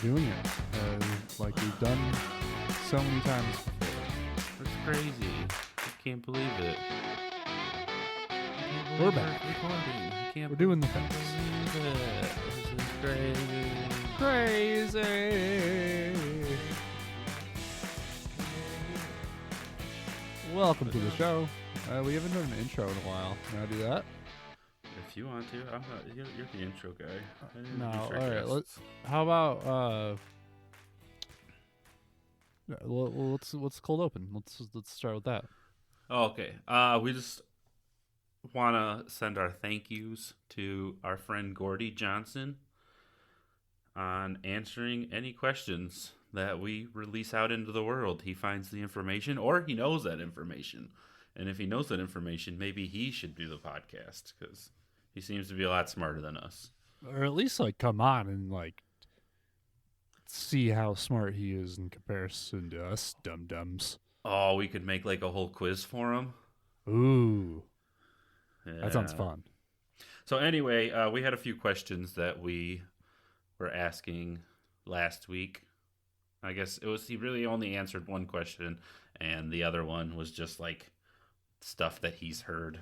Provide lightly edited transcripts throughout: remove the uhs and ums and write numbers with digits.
doing it like we've done so many times before. That's crazy. I can't believe it. We're back. We're doing the things. This is crazy. Crazy. Welcome to the show. We haven't done an intro in a while. Can I do that? If you want to, I'm not. You're the intro guy. No. All right. How about let's cold open. Let's start with that. Oh, okay. We just want to send our thank yous to our friend Gordie Johnson on answering any questions that we release out into the world. He finds the information, or he knows that information. And if he knows that information, maybe he should do the podcast, because he seems to be a lot smarter than us. Or at least, come on and, see how smart he is in comparison to us dum-dums. Oh, we could make, a whole quiz for him? Ooh. Yeah. That sounds fun. So anyway, we had a few questions that we were asking last week. I guess he really only answered one question, and the other one was just stuff that he's heard.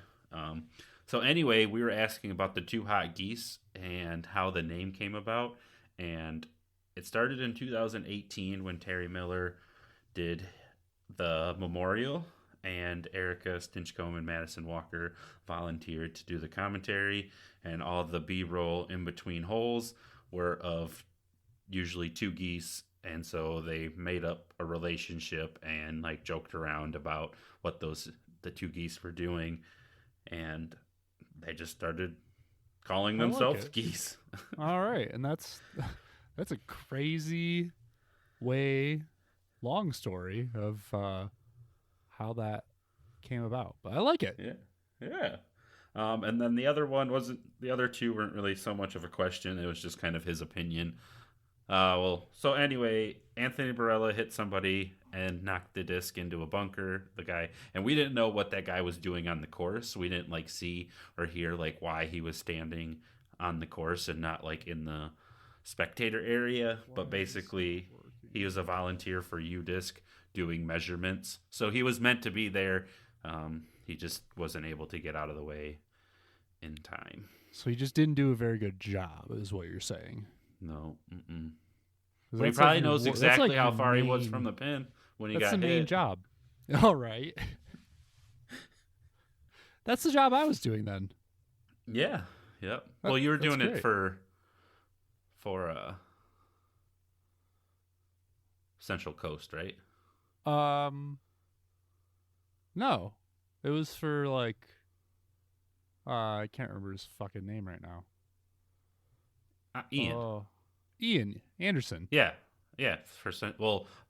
So anyway, we were asking about the two hot geese and how the name came about, and it started in 2018 when Terry Miller did the memorial, and Erica Stinchcomb and Madison Walker volunteered to do the commentary, and all the B-roll in between holes were of usually two geese. And so they made up a relationship and joked around about what the two geese were doing, and they just started calling themselves geese. All right, and that's a crazy long story of how that came about, but I like it. Yeah. And then the other two weren't really so much of a question. It was just kind of his opinion. So anyway, Anthony Barella hit somebody and knocked the disc into a bunker, the guy, and we didn't know what that guy was doing on the course. We didn't see or hear why he was standing on the course and not in the spectator area. But basically, he was a volunteer for UDisc doing measurements. So he was meant to be there. He just wasn't able to get out of the way in time. So he just didn't do a very good job, is what you're saying. No. But he probably knows exactly how far he was from the pin when he got hit. That's the main job. All right. That's the job I was doing then. Yeah. Yep. Well, you were doing it for Central Coast, right? No. It was for I can't remember his fucking name right now. Ian. Ian Anderson. Yeah. I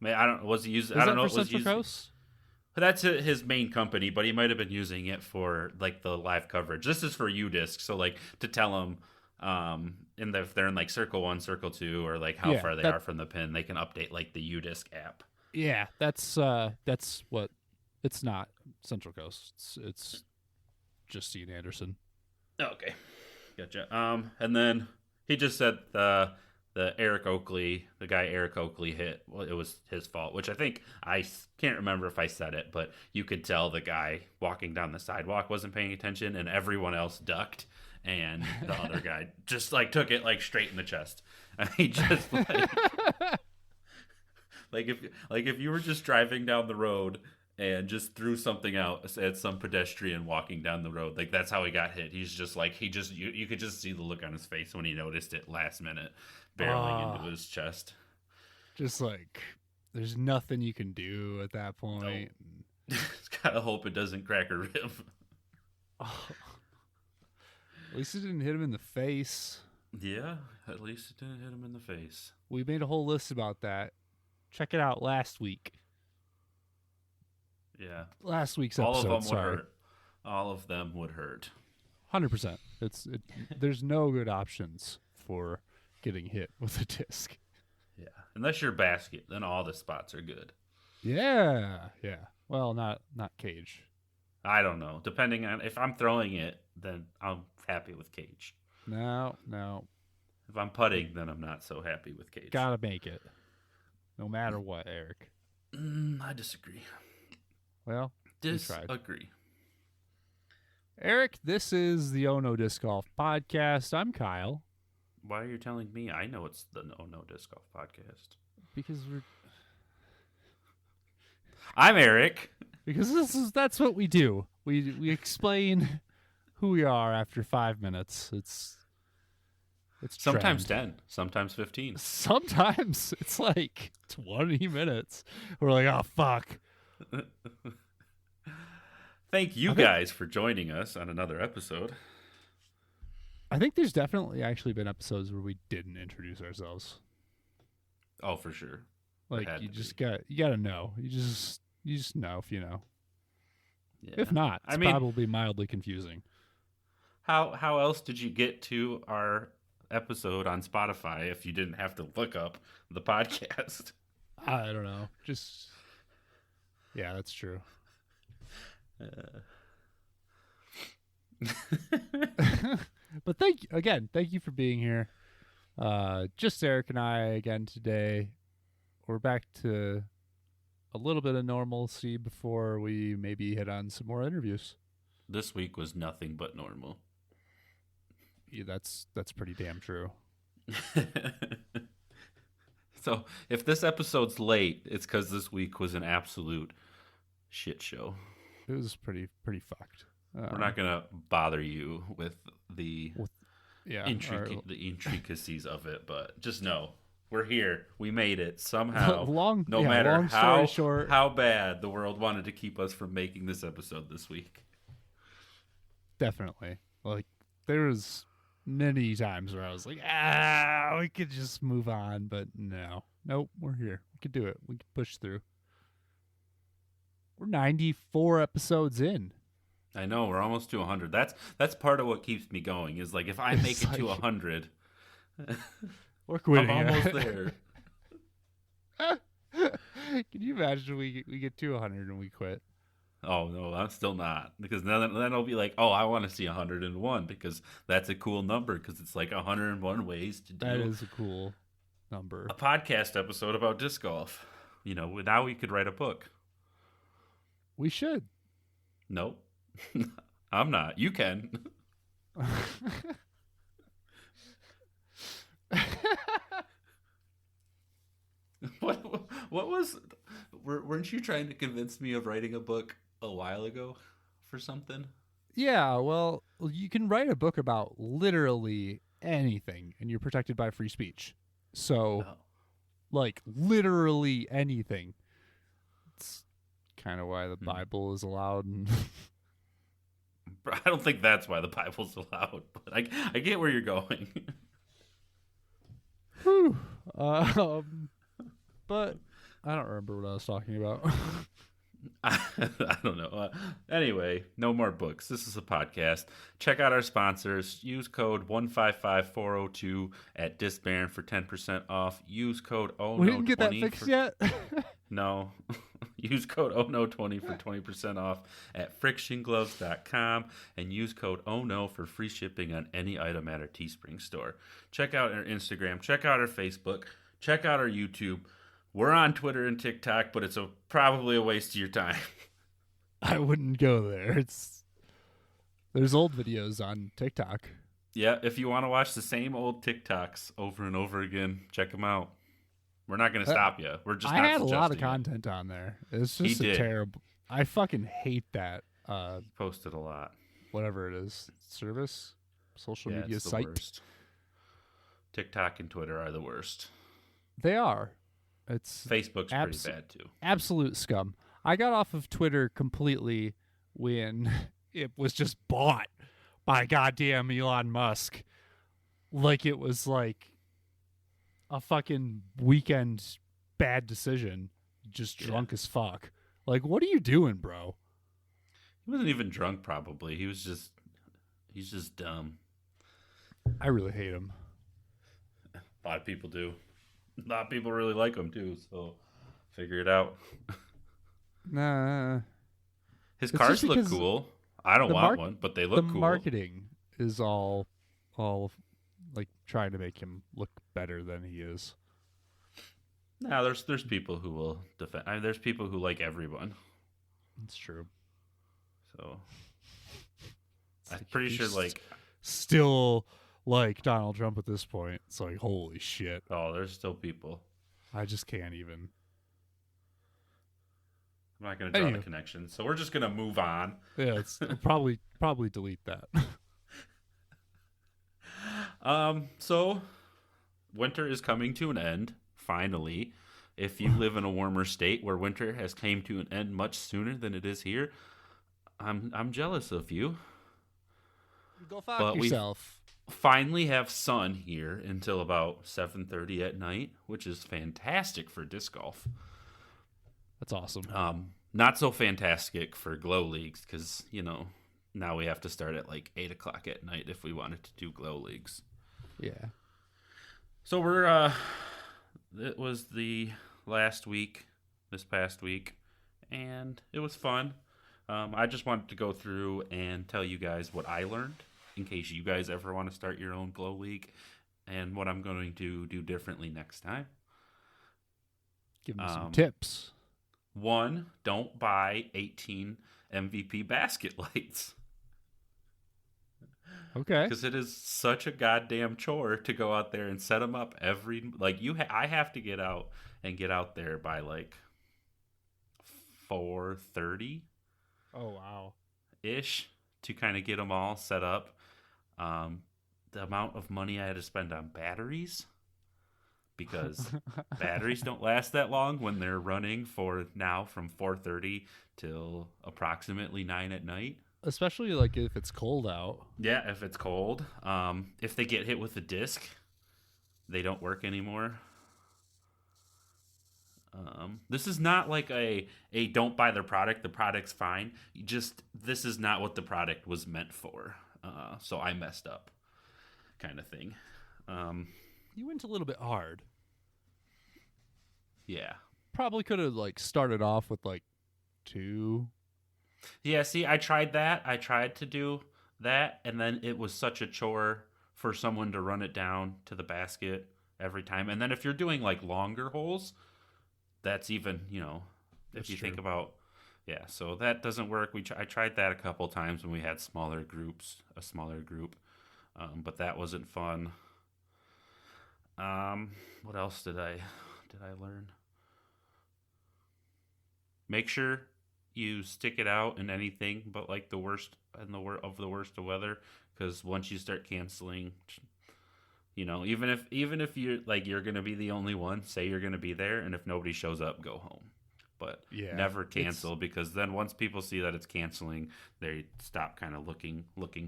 don't. Was he using? I don't know. For Central Coast? That's his main company, but he might have been using it for the live coverage. This is for UDisc, so to tell him, if they're in circle 1, circle 2, or how far they are from the pin, they can update the UDisc app. Yeah, that's what. It's not Central Coast. It's just Ian Anderson. Okay, gotcha. And then he just said the guy Eric Oakley hit. Well, it was his fault, which I can't remember if I said it, but you could tell the guy walking down the sidewalk wasn't paying attention, and everyone else ducked, and the other guy just took it straight in the chest. And he just if you were just driving down the road and just threw something out at some pedestrian walking down the road, that's how he got hit. He's just you could just see the look on his face when he noticed it last minute, barreling into his chest. Just there's nothing you can do at that point. No. Just gotta hope it doesn't crack a rib. Oh. At least it didn't hit him in the face. Yeah, at least it didn't hit him in the face. We made a whole list about that. Check it out last week. Yeah. Last week's episode. All of them would hurt. All of them would hurt. 100%. There's no good options for getting hit with a disc. Yeah. Unless you're basket, then all the spots are good. Yeah. Well, not cage. I don't know. Depending on if I'm throwing it, then I'm happy with cage. No. If I'm putting, then I'm not so happy with Cage. Gotta make it. No matter what, Eric. I disagree. Well, Disagree. Eric, this is the Oh No Disc Golf Podcast. I'm Kyle. Why are you telling me? I know it's the No Disc Golf Podcast. Because I'm Eric. Because that's what we do. We explain who we are after 5 minutes. It's sometimes trend. 10, sometimes 15. Sometimes it's like 20 minutes. We're like, oh fuck. Thank you guys for joining us on another episode. I think there's definitely actually been episodes where we didn't introduce ourselves. Oh, for sure. Like you gotta know. You just know if you know. Yeah. If not, it's probably mildly confusing. How else did you get to our episode on Spotify if you didn't have to look up the podcast? I don't know. Yeah, that's true. But thank you for being here. Just Eric and I again today. We're back to a little bit of normalcy before we maybe hit on some more interviews. This week was nothing but normal. Yeah, that's pretty damn true. So if this episode's late, it's because this week was an absolute shit show. It was pretty fucked. We're not gonna bother you with the intricacies of it, but just know we're here. We made it somehow. No matter how bad the world wanted to keep us from making this episode this week. Definitely. Like there was many times where I was like, we could just move on, but nope, we're here. We could do it. We could push through. We're 94 episodes in. I know, we're almost to 100. That's part of what keeps me going. Is like if I make it to 100, we're quitting. I'm almost there. Can you imagine we get to 100 and we quit? Oh no, I'm still not, because then I'll be like, I want to see 101 because that's a cool number because it's like 101 ways to do. That is a cool number. A podcast episode about disc golf. Now we could write a book. We should. Nope. I'm not. You can. What was... Weren't you trying to convince me of writing a book a while ago for something? Yeah, well, you can write a book about literally anything, and you're protected by free speech. So, like, literally anything. It's kind of why the Bible is allowed. I don't think that's why the Bible's allowed, but I get where you're going. Whew. But I don't remember what I was talking about. I don't know. Anyway, no more books. This is a podcast. Check out our sponsors. Use code 155402 at Discbaron for 10% off. Use code ONO20. We didn't get that fixed yet? No. Use code ONO20 for 20% off at frictiongloves.com and use code ONO for free shipping on any item at our Teespring store. Check out our Instagram. Check out our Facebook. Check out our YouTube. We're on Twitter and TikTok, but it's probably a waste of your time. I wouldn't go there. There's old videos on TikTok. Yeah, if you want to watch the same old TikToks over and over again, check them out. We're not going to stop you. We're just not had a lot of content on there. It's just terrible. I fucking hate that. Posted a lot. Whatever it is. Service? Social media it's the site? Worst. TikTok and Twitter are the worst. They are. Facebook's pretty bad too. Absolute scum. I got off of Twitter completely when it was just bought by goddamn Elon Musk. Like it was like a fucking weekend bad decision. Just drunk as fuck. Like, what are you doing, bro? He wasn't even drunk, probably. He's just dumb. I really hate him. A lot of people do. A lot of people really like him too, so figure it out. Nah. His cars look cool. I don't want one, but they look cool. The marketing is all like trying to make him look better than he is. Nah, there's people who will defend. I mean, there's people who like everyone. It's true. So It's I'm like, pretty if sure you like still like Donald Trump at this point. It's like, holy shit. there's still people. I just can't even. I'm not going to draw the Anywho. connection, so we're just going to move on. Yeah, it's probably delete that. So winter is coming to an end finally. If you live in a warmer state where winter has came to an end much sooner than it is here, I'm jealous of you. Go fuck But yourself. we finally have sun here until about 7:30 at night, which is fantastic for disc golf. That's awesome. Not so fantastic for glow leagues because, now we have to start at like 8 o'clock at night if we wanted to do glow leagues. Yeah. So it was the last week, this past week, and it was fun. I just wanted to go through and tell you guys what I learned in case you guys ever want to start your own glow league and what I'm going to do differently next time. Give me some tips. 1, don't buy 18 MVP basket lights. Okay. Because it is such a goddamn chore to go out there and set them up I have to get out there by like 4:30. Oh wow. Ish to kind of get them all set up. The amount of money I had to spend on batteries, because batteries don't last that long when they're running from 4:30 till approximately 9 at night. Especially like if it's cold out. Yeah, if it's cold. If they get hit with a disc, they don't work anymore. This is not like a don't buy their product. The product's fine. This is not what the product was meant for. So I messed up, kind of thing. You went a little bit hard. Yeah. Probably could have like started off with like 2. Yeah, see, I tried that. I tried to do that, and then it was such a chore for someone to run it down to the basket every time. And then if you're doing like longer holes, that's even, if you think about, yeah, so that doesn't work. I tried that a couple times when we had a smaller group, but that wasn't fun. What else did I learn? Make sure you stick it out in anything but like the worst and the worst of weather, because once you start canceling, even if you're gonna be the only one, say you're gonna be there, and if nobody shows up, go home. But never cancel, because then once people see that it's canceling, they stop kind of looking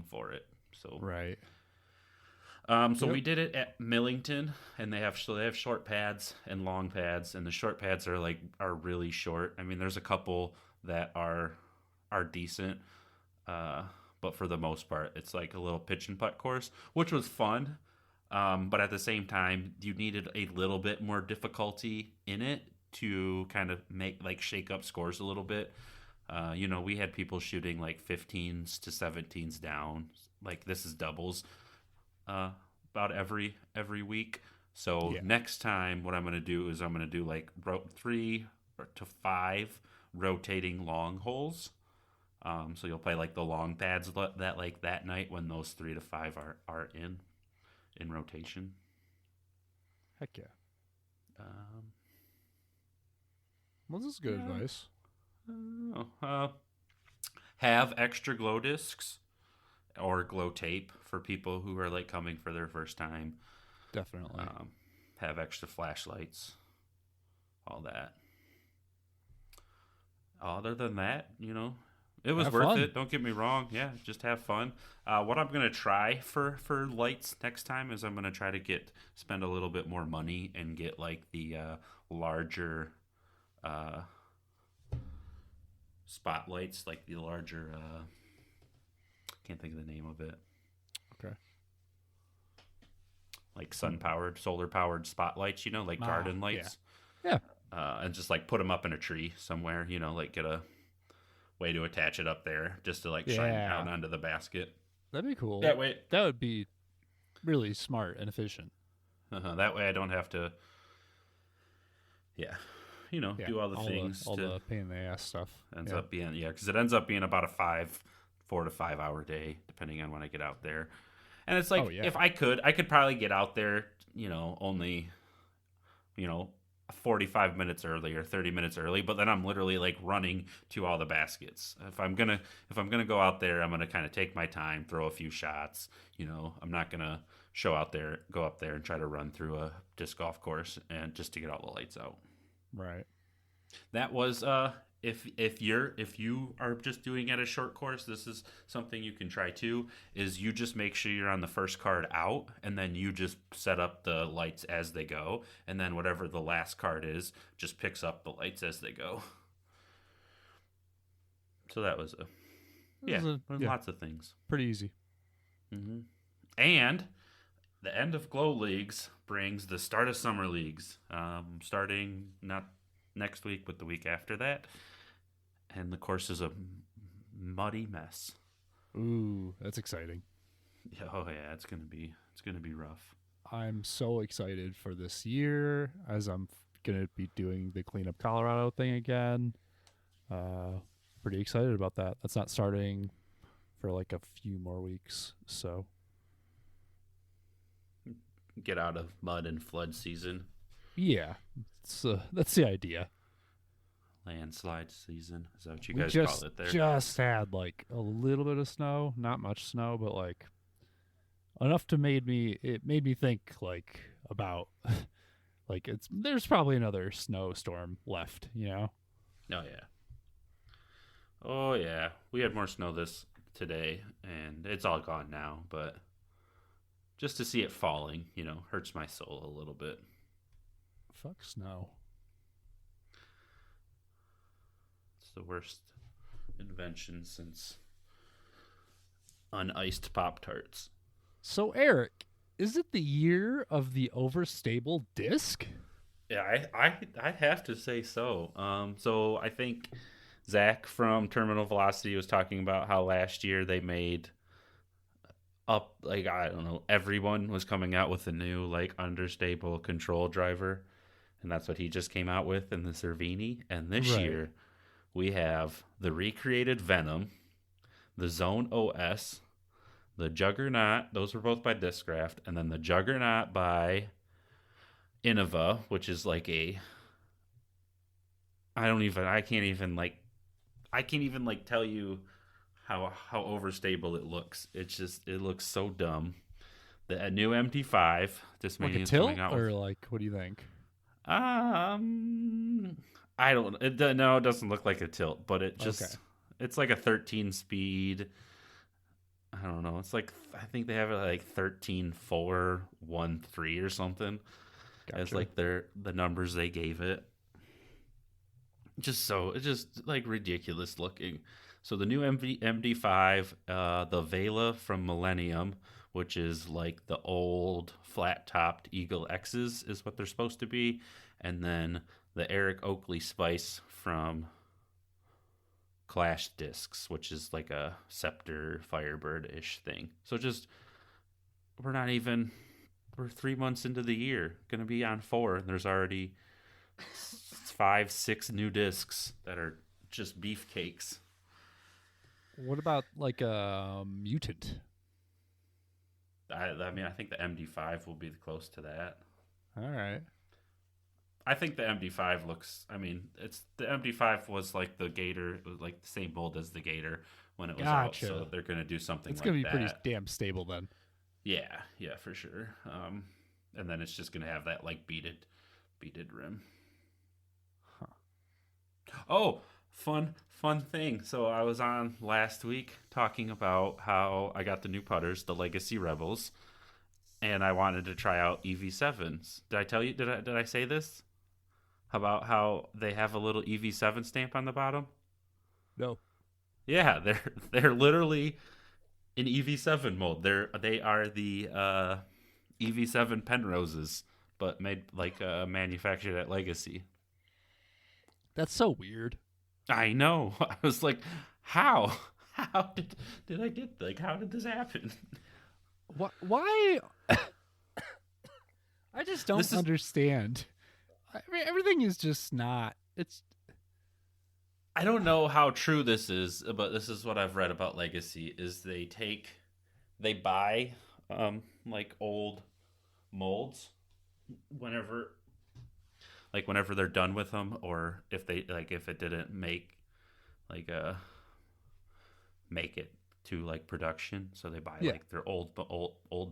for it. So right. So we did it at Millington, and they have short pads and long pads, and the short pads are really short. I mean, there's a couple that are decent, but for the most part, it's like a little pitch and putt course, which was fun. But at the same time, you needed a little bit more difficulty in it to kind of shake up scores a little bit. We had people shooting like 15s to 17s down. Like this is doubles, about every week. So next time, what I'm going to do is I'm going to do like 3 to 5 rotating long holes. So you'll play like the long pads that night when those 3 to 5 are in rotation. Heck yeah. Well, this is good advice. Have extra glow discs or glow tape for people who are like coming for their first time. Definitely. Have extra flashlights, all that. Other than that, it was worth it. Don't get me wrong. Yeah, just have fun. What I'm gonna try for lights next time is I'm gonna try to spend a little bit more money and get like the larger spotlights, like the larger. Can't think of the name of it. Okay. Like sun-powered, solar-powered spotlights, like garden lights. Yeah. And just like put them up in a tree somewhere, like get a way to attach it up there just to like shine out onto the basket. That'd be cool. That way. That would be really smart and efficient. That way I don't have to, yeah, Yeah, do all the things all to the pain in the ass stuff. ends up being, because it ends up being about a 4 to 5 hour day, depending on when I get out there. And it's like, Oh yeah. if I could probably get out there, only, 45 minutes early or 30 minutes early, but then I'm literally like running to all the baskets. If I'm gonna go out there, I'm gonna kind of take my time, throw a few shots. I'm not gonna go up there and try to run through a disc golf course and just to get all the lights out. Right. That was if you are just doing at a short course, this is something you can try too, is you just make sure you're on the first card out, and then you just set up the lights as they go, and then whatever the last card is just picks up the lights as they go. So that was lots of things. Pretty easy. Mm-hmm. And the end of Glow Leagues brings the start of Summer Leagues, starting not next week, but the week after that. And the course is a muddy mess. Ooh, that's exciting. Oh yeah, it's gonna be rough. I'm so excited for this year, as I'm gonna be doing the Cleanup Colorado thing again. Pretty excited about that. That's not starting for like a few more weeks, so Get out of mud and flood season. yeah, that's the idea. Landslide season, is that what you guys call it there? Just had like a little bit of snow, not much snow, but like enough to made me think like about like there's probably another snowstorm left, Oh yeah, we had more snow today, and it's all gone now, but just to see it falling, hurts my soul a little bit. Fuck snow. The worst invention since uniced Pop-Tarts. So Eric, is it the year of the overstable disc? Yeah, I have to say so. So I think Zach from Terminal Velocity was talking about how last year they made up, like, I don't know, everyone was coming out with a new like understable control driver, and that's what he just came out with in the Cervini. And this year we have the recreated Venom, the Zone OS, the Juggernaut. Those were both by Discraft, and then the Juggernaut by Innova, which is like I can't even tell you how overstable it looks. It looks so dumb. The new MT5, this like many a is tilt, coming out or with, like, what do you think? I don't. No, it doesn't look like a tilt, but it's like a 13 speed. I don't know. It's like, I think they have it like 13.413 or something. Gotcha. As like the numbers they gave it. It's just like ridiculous looking. So the new MD5, the Vela from Millennium, which is like the old flat-topped Eagle X's, is what they're supposed to be, and then the Eric Oakley Spice from Clash Discs, which is like a Scepter Firebird-ish thing. So we're 3 months into the year, gonna be on 4, and there's already 5-6 new discs that are just beefcakes. What about like a Mutant? I mean, I think the MD5 will be close to that. All right. I think the MD5 looks. I mean, the MD5 was like the Gator, it was like the same mold as the Gator when it was out. So they're gonna do something. It's gonna be pretty damn stable then. Yeah, for sure. And then it's just gonna have that like beaded rim. Huh. Oh, fun thing. So I was on last week talking about how I got the new putters, the Legacy Rebels, and I wanted to try out EV7s. Did I tell you? Did I say this? About how they have a little EV7 stamp on the bottom? No. Yeah, they're literally in EV7 mold. They are the EV7 Penroses, but made like manufactured at Legacy. That's so weird. I know. I was like, how? How did I get, like, how did this happen? Why I just don't understand. I mean, everything is just not. I don't know how true this is, but this is what I've read about Legacy: is they buy like old molds whenever whenever they're done with them, or if they if it didn't like make it to like production, so they buy like their old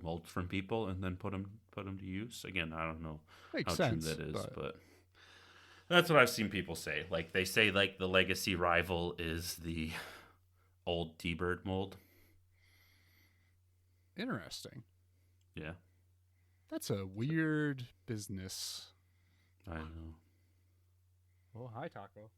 molds from people and then put them to use. Again, I don't know Makes how sense, true that is, but that's what I've seen people say. Like they say like the Legacy rival is the old T-Bird mold. Interesting. Yeah. That's a weird business. I know. Oh, hi, Taco.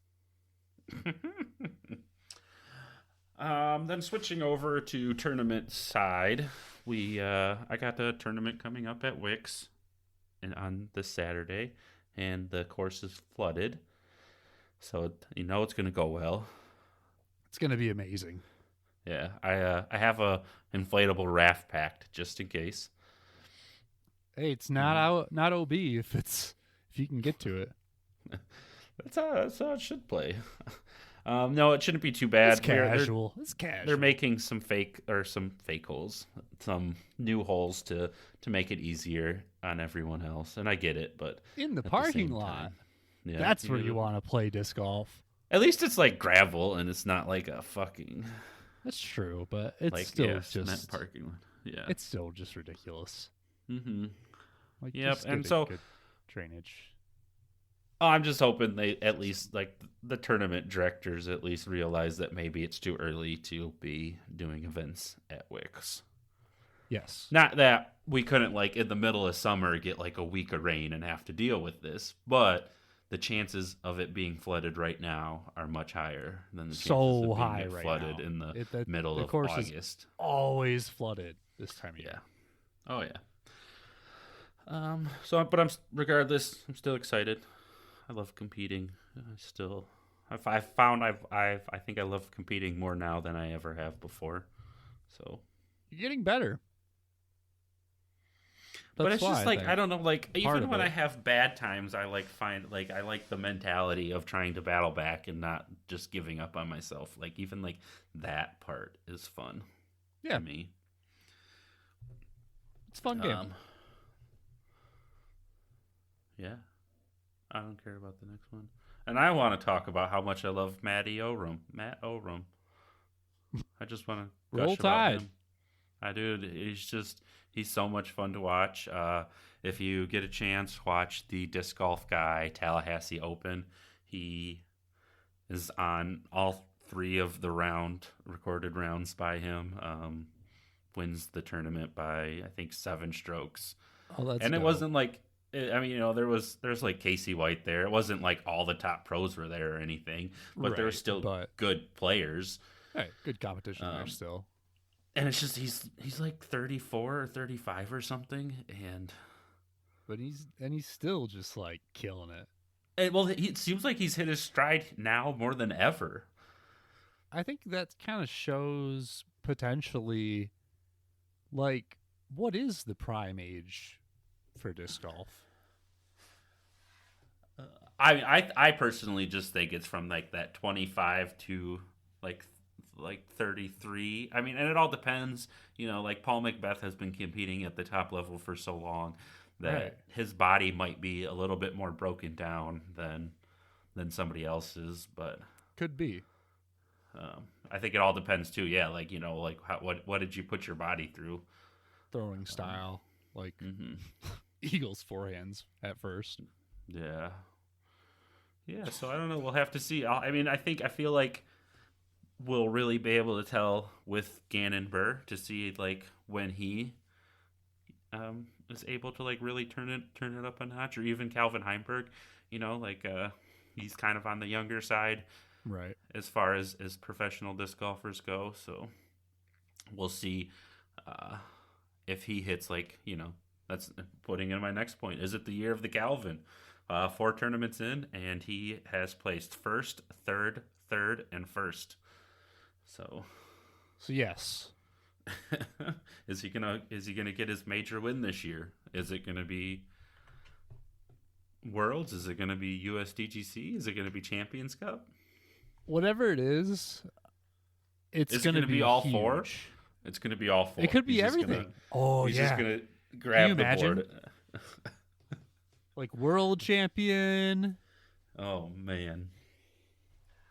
Then switching over to tournament side, I got a tournament coming up at Wickes on this Saturday, and the course is flooded, so it's going to go well. It's going to be amazing. Yeah, I have a inflatable raft packed just in case. Hey, it's not OB if you can get to it. That's how it should play. No, it shouldn't be too bad. It's casual. It's casual. They're making some fake holes, some new holes to make it easier on everyone else, and I get it, but in the parking lot, yeah, that's where you want to play disc golf. At least it's like gravel, and it's not like a fucking. That's true, but it's like, still just cement parking lot. Yeah, it's still just ridiculous. Mm-hmm. Like, yep, and so good drainage. I'm just hoping they at least, like, the tournament directors at least realize that maybe it's too early to be doing events at Wickes. Yes. Not that we couldn't, like, in the middle of summer get, like, a week of rain and have to deal with this, but the chances of it being flooded right now are much higher than the chances of being flooded in the middle of August. Is always flooded this time of year. Oh, yeah. Regardless, I'm still excited. I love competing. I think I love competing more now than I ever have before. So you're getting better. But it's just like, I don't know, like, even when I have bad times, I like the mentality of trying to battle back and not just giving up on myself. Like, even like that part is fun to me. It's a fun game. Yeah. I don't care about the next one. And I want to talk about how much I love Matt Orum. I just want to gush about him. He's so much fun to watch. If you get a chance, watch the Disc Golf Guy Tallahassee Open. He is on all 3 of the recorded rounds by him. Wins the tournament by, I think, 7 strokes. Oh, that's and dope. It wasn't like, I mean, there's like Casey White there. It wasn't like all the top pros were there or anything, but there were still good players. Right, good competition there still. And it's just he's like 34 or 35 or something, but he's still just like killing it. It seems like he's hit his stride now more than ever. I think that kind of shows potentially, like, what is the prime age for disc golf? I personally just think it's from like that 25 to like 33. I mean, and it all depends. Like Paul Macbeth has been competing at the top level for so long that his body might be a little bit more broken down than somebody else's, but could be. I think it all depends too. Yeah, like what did you put your body through? Throwing style, like Eagles forehands at first. Yeah. So I don't know. We'll have to see. I feel like we'll really be able to tell with Gannon Burr to see like when he is able to like really turn it up a notch, or even Calvin Heimberg. He's kind of on the younger side, right, as far as professional disc golfers go. So we'll see if he hits that's putting in my next point. Is it the year of the Calvin? 4 tournaments in, and he has placed first, third, and first. So yes, Is he gonna get his major win this year? Is it gonna be Worlds? Is it gonna be USDGC? Is it gonna be Champions Cup? Whatever it is, it's It's going to gonna be be all huge. four. It's gonna be all four. It could be He's just everything. he's just gonna Can you grab the imagine? board. Like world champion. Oh man.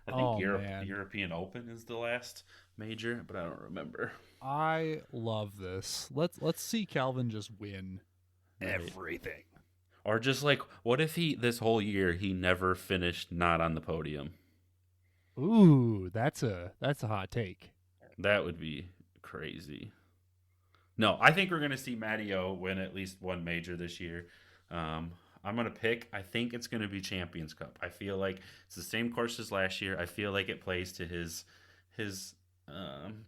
I think Man. European Open is the last major, but I don't remember. I love this. Let's see Calvin just win Right. everything. Or just like, what if this whole year he never finished not on the podium? Ooh, that's a hot take. That would be crazy. No, I think we're gonna see Matteo win at least one major this year. I'm gonna pick. I think it's gonna be Champions Cup. I feel like it's the same course as last year. I feel like it plays to his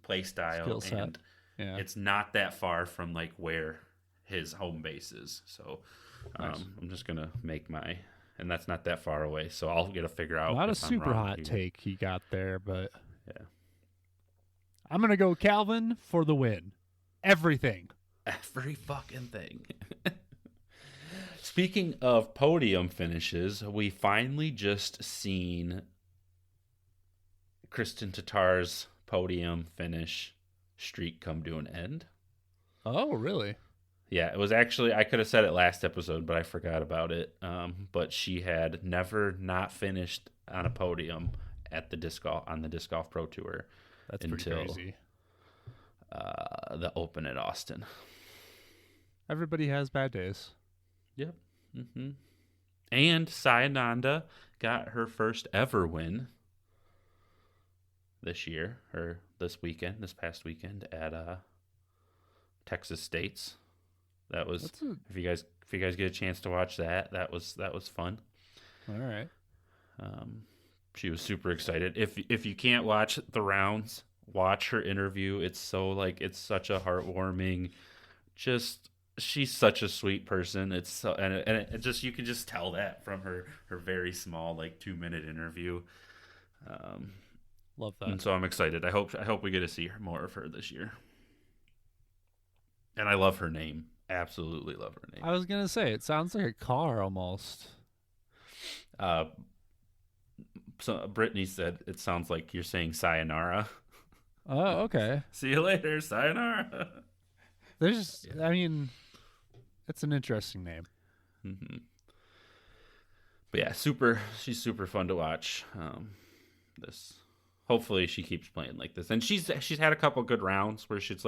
play style, Skill set. and Yeah. it's not that far from like where his home base is. So Nice. I'm just gonna make and that's not that far away. So I'll get to figure out. Not a if I'm super wrong hot here. take he got there, but Yeah, I'm going to go Calvin for the win. Everything. every fucking thing. Speaking of podium finishes, we finally just seen Kristen Tatar's podium finish streak come to an end. Oh, really? Yeah, it was actually, I could have said it last episode, but I forgot about it. But she had never not finished on a podium at the disc golf pro tour. That's until pretty crazy. The Open at Austin. Everybody has bad days. Yep. Mm-hmm. And Sayananda got her first ever win this past weekend at Texas States. That was if you guys get a chance to watch that was fun. All right. She was super excited. If you can't watch the rounds, watch her interview. It's such a heartwarming. She's such a sweet person. It's so, and it just, you can just tell that from her very small 2-minute interview. Love that. And so I'm excited. I hope we get to see more of her this year. And I love her name. Absolutely love her name. I was going to say, it sounds like a car almost. So Brittany said it sounds like you're saying sayonara. Oh, okay. See you later, sayonara. There's, I mean, it's an interesting name. Mm-hmm. But yeah, she's super fun to watch. Hopefully she keeps playing like this, and she's had a couple good rounds where she's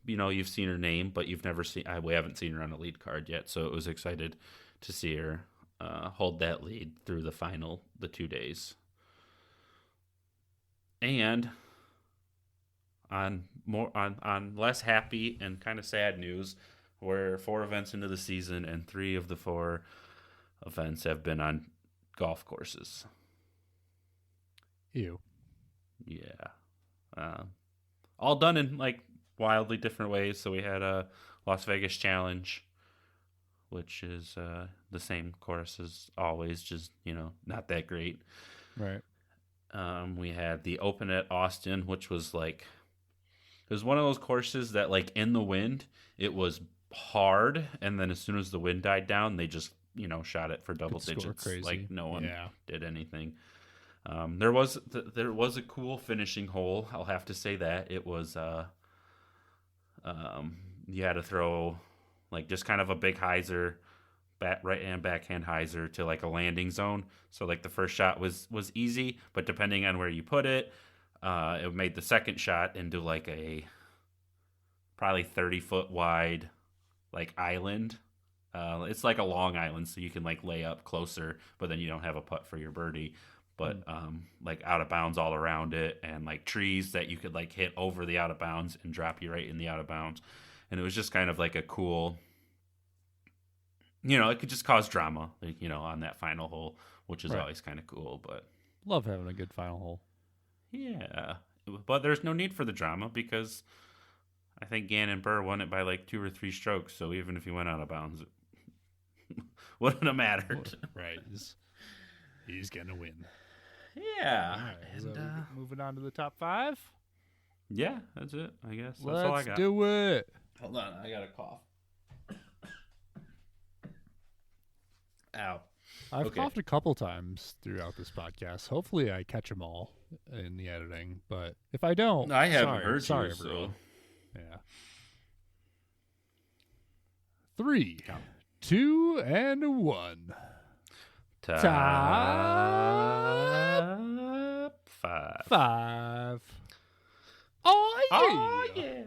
you've seen her name, but you've never seen. We haven't seen her on a lead card yet, so it was excited to see her hold that lead through the 2 days. And on less happy and kind of sad news, we're 4 events into the season, and 3 of the 4 events have been on golf courses. Ew. Yeah. All done in wildly different ways. So we had a Las Vegas Challenge, which is the same course as always, just not that great. Right. We had the Open at Austin, which was it was one of those courses that in the wind it was hard, and then as soon as the wind died down, they just shot it for double digits. Crazy. No one did anything. There was a cool finishing hole. I'll have to say that it was. You had to throw just kind of a big hyzer, right hand backhand hyzer to a landing zone. So the first shot was easy, but depending on where you put it, it made the second shot into a probably 30-foot wide island. It's a long island, so you can lay up closer, but then you don't have a putt for your birdie. But out of bounds all around it, and trees that you could hit over the out of bounds and drop you right in the out of bounds. And it was just kind of a cool, it could just cause drama, on that final hole, which is always kind of cool. But love having a good final hole. Yeah, but there's no need for the drama because I think Gannon Burr won it by 2 or 3 strokes. So even if he went out of bounds, it wouldn't have mattered. Right. He's going to win. Yeah. All right, And so moving on to the top 5. Yeah, that's it. I guess that's all I Let's got. do it. Hold on, I got a cough. Ow. I've Okay. coughed a couple times throughout this podcast. Hopefully, I catch them all in the editing. But if I don't, I haven't sorry, heard sorry, you, everyone. so Yeah. 3, 2, and 1. top Top 5. 5. Oh yeah. Oh yeah.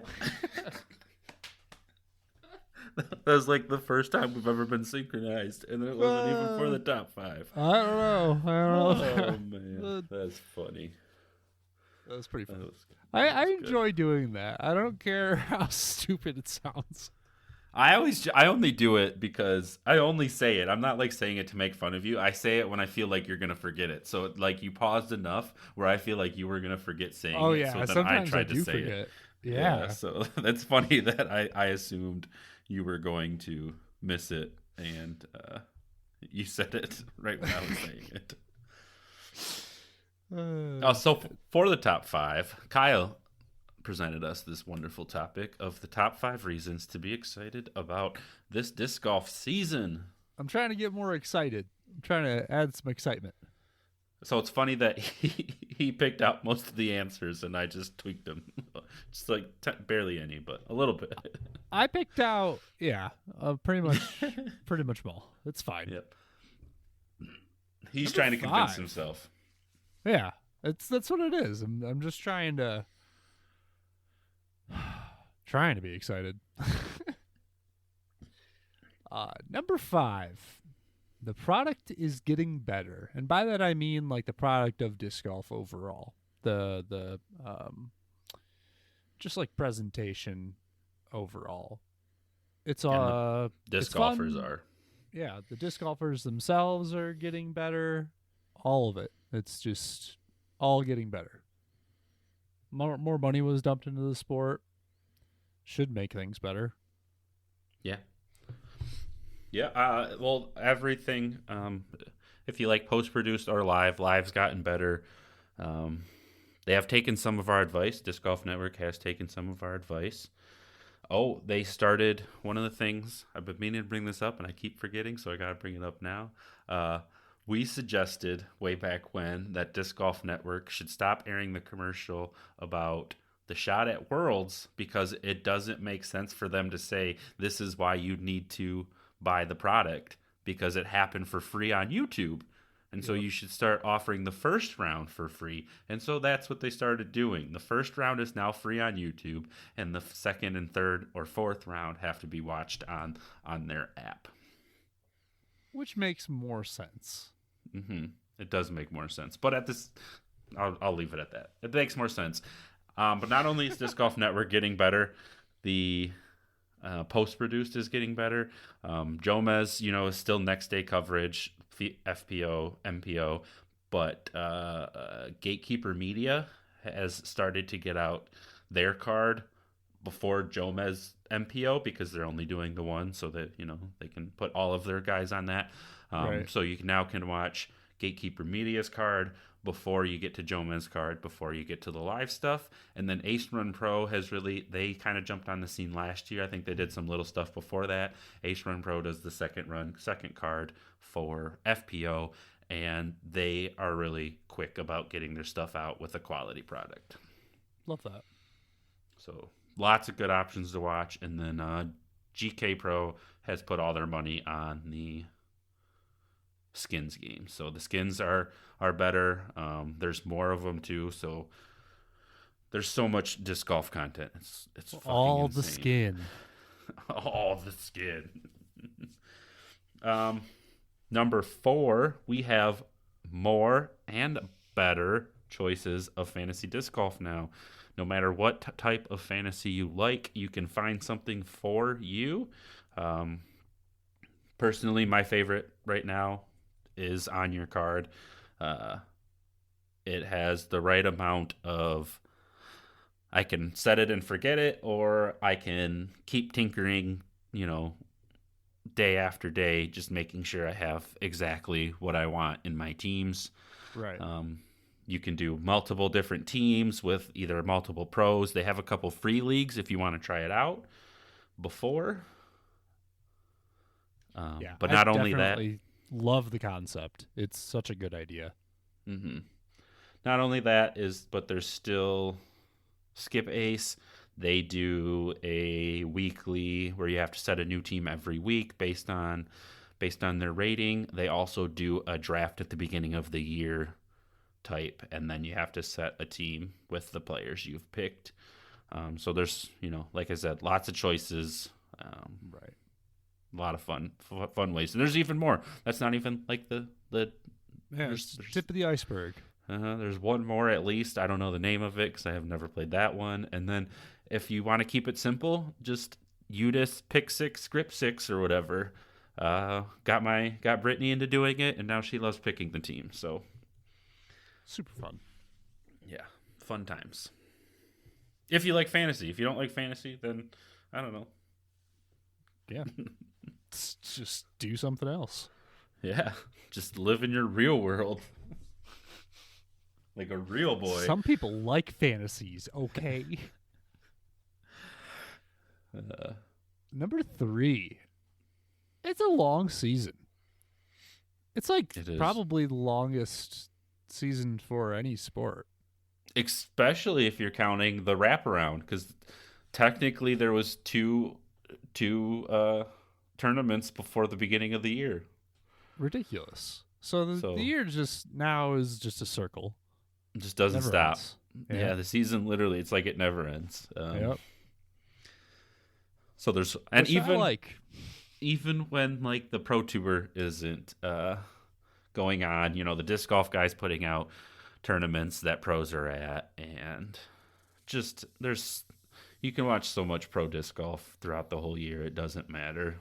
That was like the first time we've ever been synchronized, and it wasn't even for the top 5. I don't know. Oh man, that's funny. That was pretty fun. That was I good. enjoy doing that. I don't care how stupid it sounds. I only do it because I only say it. I'm not like saying it to make fun of you. I say it when I feel like you're gonna forget it. So like you paused enough where I feel like you were gonna forget saying Oh it. yeah, So then sometimes I tried do to say forget. it. Yeah. So that's funny that I assumed you were going to miss it, and you said it right when I was saying it. So for the top 5, Kyle presented us this wonderful topic of the top 5 reasons to be excited about this disc golf season. I'm trying to get more excited. I'm trying to add some excitement. So it's funny that he picked out most of the answers and I just tweaked them. Just like barely any, but a little bit. I picked out, pretty much all. It's fine. Yep. He's Number trying to convince 5. himself. Yeah, that's what it is. I'm just trying to be excited. Number 5. The product is getting better, and by that I mean like the product of disc golf overall. The just like presentation overall. It's Disc it's golfers fun. are. Yeah, the disc golfers themselves are getting better. All of it. It's just all getting better. More money was dumped into the sport. Should make things better. Yeah. Yeah, well, everything, if you like post-produced or live's gotten better. They have taken some of our advice. Disc Golf Network has taken some of our advice. Oh, they started, one of the things, I've been meaning to bring this up, and I keep forgetting, so I got to bring it up now. We suggested way back when that Disc Golf Network should stop airing the commercial about the shot at Worlds because it doesn't make sense for them to say this is why you need to buy the product because it happened for free on YouTube. And so you should start offering the first round for free. And so that's what they started doing. The first round is now free on YouTube, and the second and third or fourth round have to be watched on their app. Which makes more sense. Mm-hmm. It does make more sense. But at this, I'll leave it at that. It makes more sense. But not only is Disc Golf Network getting better, the post-produced is getting better. Jomez, is still next day coverage, FPO, MPO, but Gatekeeper Media has started to get out their card before Jomez MPO because they're only doing the one so that, they can put all of their guys on that. Right. So you can watch Gatekeeper Media's card before you get to Jomez's card, before you get to the live stuff. And then Ace Run Pro they kind of jumped on the scene last year. I think they did some little stuff before that. Ace Run Pro does the second card for FPO, and they are really quick about getting their stuff out with a quality product. Love that. So lots of good options to watch. And then GK Pro has put all their money on the skins game. So the skins are better. There's more of them too. So there's so much disc golf content. It's fucking all insane. the skin. All the skin. Number 4, we have more and better choices of fantasy disc golf now. No matter what type of fantasy you like, you can find something for you. Personally, my favorite right now is On Your Card. It has the right amount of, I can set it and forget it, or I can keep tinkering, day after day, just making sure I have exactly what I want in my teams. Right. You can do multiple different teams with either multiple pros. They have a couple free leagues if you want to try it out before. But not only that, love the concept. It's such a good idea. mm-hmm. Not only that but there's still Skip Ace. They do a weekly where you have to set a new team every week based on their rating. They also do a draft at the beginning of the year type, and then you have to set a team with the players you've picked. So there's, like I said, lots of choices. Right. A lot of fun ways. And there's even more. That's not even like the there's tip of the iceberg. There's one more at least. I don't know the name of it because I have never played that one. And then if you want to keep it simple, just Udis pick 6, script 6 or whatever. Got Brittany into doing it, and now she loves picking the team. So super fun. Yeah, fun times. If you like fantasy. If you don't like fantasy, then I don't know. Yeah. Just do something else. Yeah, just live in your real world. Like a real boy. Some people like fantasies, okay? Number 3. It's a long season. It's like probably the longest season for any sport. Especially if you're counting the wraparound, because technically there was two tournaments before the beginning of the year. Ridiculous. So the year just now is just a circle. It just doesn't stop. Yeah, the season literally, it's like it never ends. Yep. So there's even when like the Pro Tour isn't going on, the disc golf guys putting out tournaments that pros are at, and just you can watch so much pro disc golf throughout the whole year. It doesn't matter.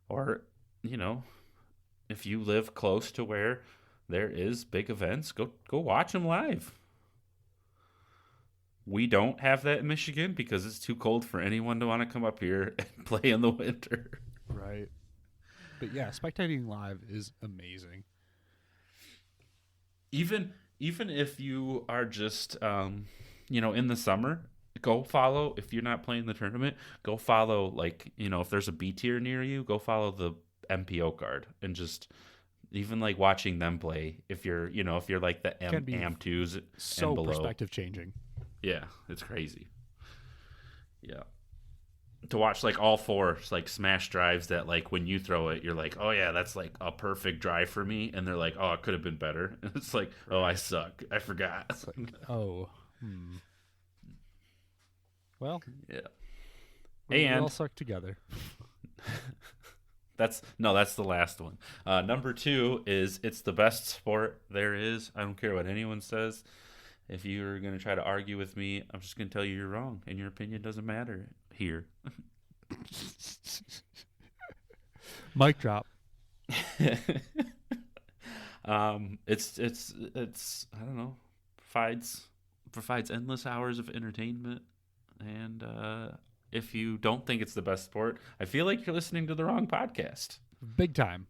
Or, if you live close to where there is big events, go watch them live. We don't have that in Michigan because it's too cold for anyone to want to come up here and play in the winter. Right. But yeah, spectating live is amazing. Even if you are just, in the summer, go follow, if you're not playing the tournament, go follow, like, if there's a B tier near you, go follow the MPO card and just even like watching them play. If you're like the AM2s so and below. Perspective changing. Yeah, it's crazy. Yeah. To watch like all 4 like smash drives that like when you throw it, you're like, oh yeah, that's like a perfect drive for me. And they're like, oh, it could have been better. And it's like, oh, I suck. I forgot. It's like, oh. Well, yeah. We all suck together. That's the last one. Number 2 is it's the best sport there is. I don't care what anyone says. If you're going to try to argue with me, I'm just going to tell you you're wrong, and your opinion doesn't matter here. Mic drop. It's I don't know, provides endless hours of entertainment, and if you don't think it's the best sport, I feel like you're listening to the wrong podcast. Big time.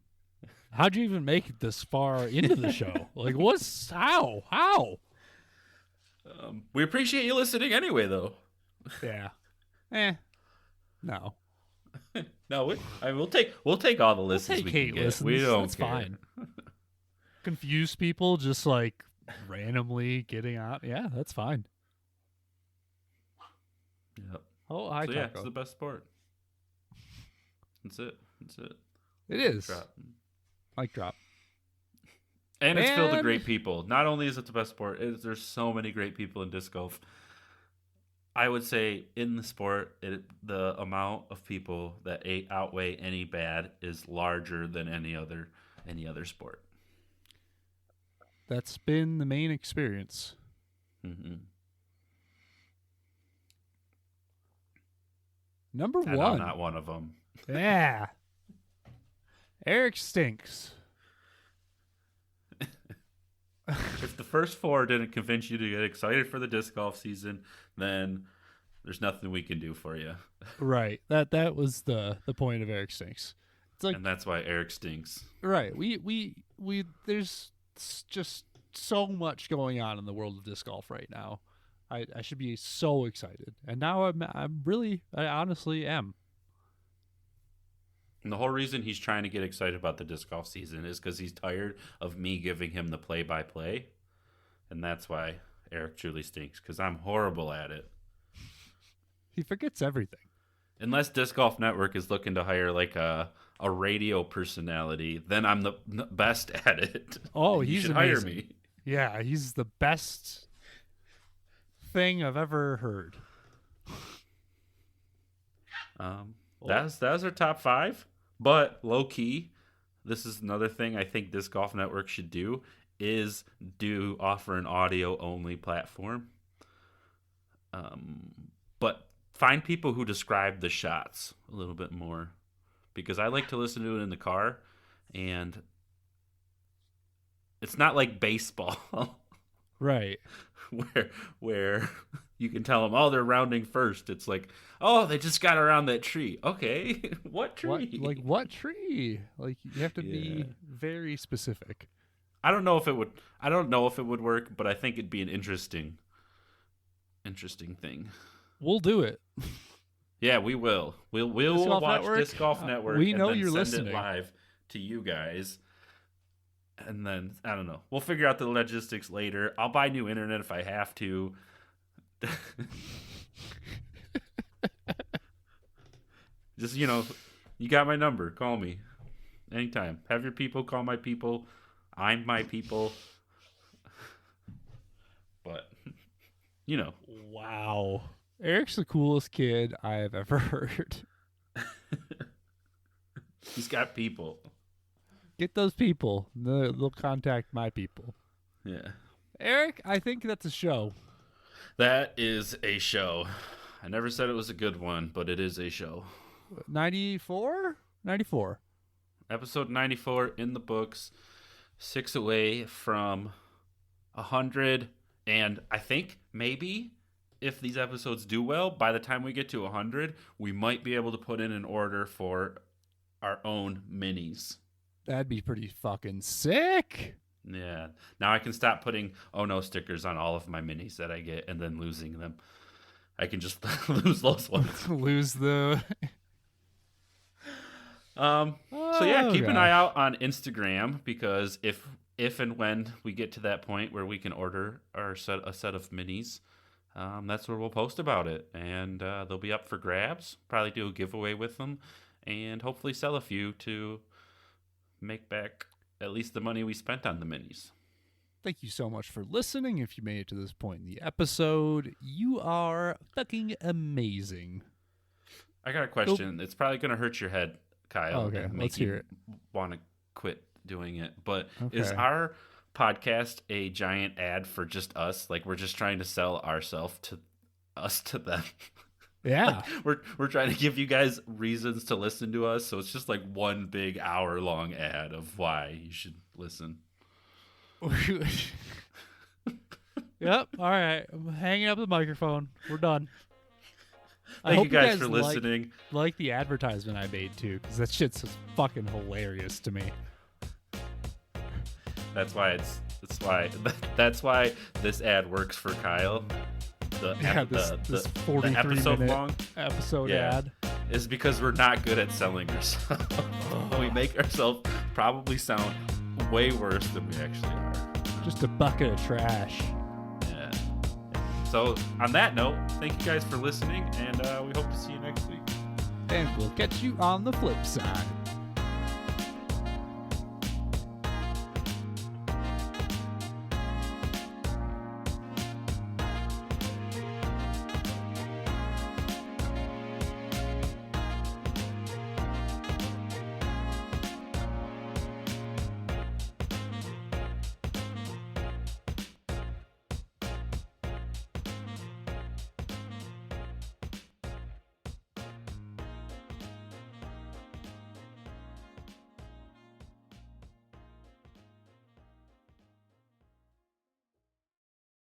How'd you even make it this far into the show? Like, how? We appreciate you listening anyway, though. Yeah. No. No, we'll take all the listens we can get. Listens. We don't That's care. Fine. Confuse people just like randomly getting out. Yeah, that's fine. Yep. Oh, it's the best sport. That's it. It is. Mic drop. And it's filled with great people. Not only is it the best sport, there's so many great people in disc golf. I would say in the sport, the amount of people that outweigh any bad is larger than any other sport. That's been the main experience. Mm-hmm. Number 1. I'm not one of them. Yeah. Eric stinks. If the first 4 didn't convince you to get excited for the disc golf season, then there's nothing we can do for you. Right. That was the point of Eric stinks. It's like, and that's why Eric stinks. Right. We there's just so much going on in the world of disc golf right now. I should be so excited. And now I honestly am. And the whole reason he's trying to get excited about the disc golf season is because he's tired of me giving him the play-by-play. And that's why Eric truly stinks, because I'm horrible at it. He forgets everything. Unless Disc Golf Network is looking to hire like a radio personality, then I'm the best at it. Oh, you he's should amazing. hire me. Yeah, he's the best thing I've ever heard. That was our top 5. But low key, this is another thing I think Disc Golf Network should do is offer an audio only platform. But find people who describe the shots a little bit more, because I like to listen to it in the car, and it's not like baseball. Right. Where you can tell them, oh, they're rounding first. It's like, oh, they just got around that tree. Okay, what tree? What tree? Like, you have to be very specific. I don't know if it would work, but I think it'd be an interesting thing. We'll do it. Yeah, we will. We'll watch Disc Golf Network. We know and then you're send listening it live to you guys. And then, I don't know. We'll figure out the logistics later. I'll buy new internet if I have to. Just, you got my number. Call me anytime. Have your people call my people. I'm my people. But, Wow. Eric's the coolest kid I have ever heard. He's got people. Get those people. They'll contact my people. Yeah. Eric, I think that's a show. That is a show. I never said it was a good one, but it is a show. 94? 94. Episode 94 in the books. 6 away from 100. And I think maybe if these episodes do well, by the time we get to 100, we might be able to put in an order for our own minis. That'd be pretty fucking sick. Yeah. Now I can stop putting oh no stickers on all of my minis that I get and then losing them. I can just lose those ones. Lose the... So yeah, keep an eye out on Instagram, because if and when we get to that point where we can order a set of minis, that's where we'll post about it, and they'll be up for grabs. Probably do a giveaway with them, and hopefully sell a few to make back at least the money we spent on the minis. Thank you so much for listening. If you made it to this point in the episode, you are fucking amazing. I got a question. It's probably going to hurt your head, Kyle. Okay, and let's hear it. Want to quit doing it. But Is our podcast a giant ad for just us? Like, we're just trying to sell ourselves to them. Yeah. Like, we're trying to give you guys reasons to listen to us, so it's just like one big hour-long ad of why you should listen. Yep. All right. I'm hanging up the microphone. We're done. Thank you guys for listening. Like the advertisement I made too, because that shit's just fucking hilarious to me. That's why that's why this ad works for Kyle. This 43 the episode minute long episode ad is because we're not good at selling ourselves. We make ourselves probably sound way worse than we actually are. Just a bucket of trash. Yeah. So on that note, thank you guys for listening, and we hope to see you next week. And we'll catch you on the flip side.